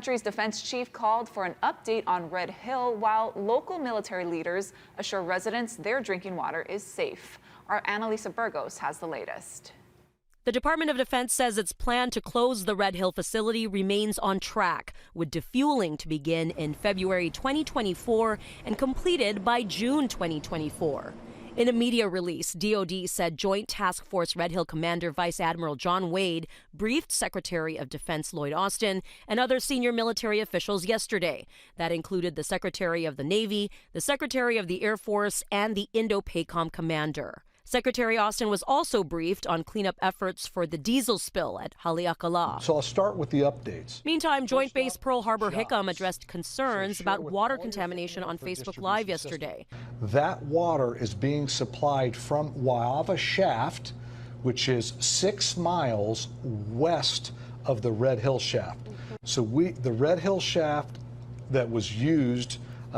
country's defense chief called for an update on Red Hill, while local military leaders assure residents their drinking water is safe. Our Annalisa Burgos has the latest. The Department of Defense says its plan to close the Red Hill facility remains on track, with defueling to begin in February 2024 and completed by June 2024. In a media release, DoD said Joint Task Force Red Hill Commander Vice Admiral John Wade briefed Secretary of Defense Lloyd Austin and other senior military officials yesterday. That included the Secretary of the Navy, the Secretary of the Air Force, and the Indo-PACOM commander. Secretary Austin was also briefed on cleanup efforts for the diesel spill at Haleakala. So I'll start with the updates. Meantime, Joint Base Pearl Harbor Hickam addressed concerns about water contamination on Facebook Live yesterday. That water is being supplied from Waiava Shaft, which is 6 miles west of the Red Hill Shaft. So the Red Hill Shaft that was used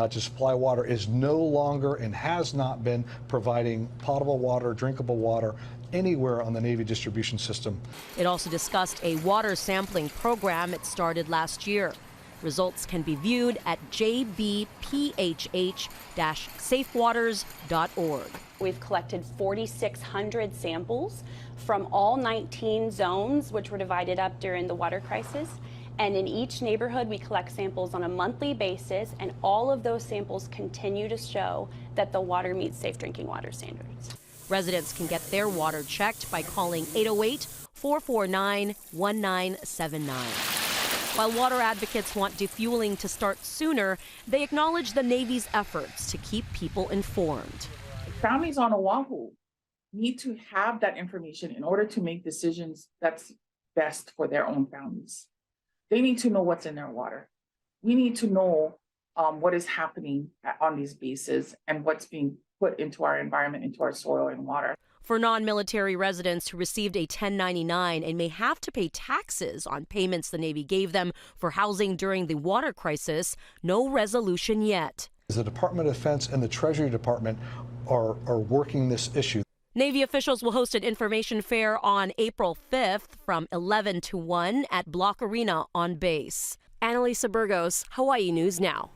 to supply water is no longer and has not been providing potable water, drinkable water anywhere on the Navy distribution system. It also discussed a water sampling program it started last year. Results can be viewed at jbphh-safewaters.org. We've collected 4,600 samples from all 19 zones, which were divided up during the water crisis. And in each neighborhood, we collect samples on a monthly basis, and all of those samples continue to show that the water meets safe drinking water standards. Residents can get their water checked by calling 808-449-1979. While water advocates want defueling to start sooner, they acknowledge the Navy's efforts to keep people informed. Families on Oahu need to have that information in order to make decisions that's best for their own families. They need to know what's in their water. We need to know what is happening on these bases and what's being put into our environment, into our soil and water. For non-military residents who received a 1099 and may have to pay taxes on payments the Navy gave them for housing during the water crisis, no resolution yet. The Department of Defense and the Treasury Department are working this issue. Navy officials will host an information fair on April 5th from 11 to 1 at Block Arena on base. Annalisa Burgos, Hawaii News Now.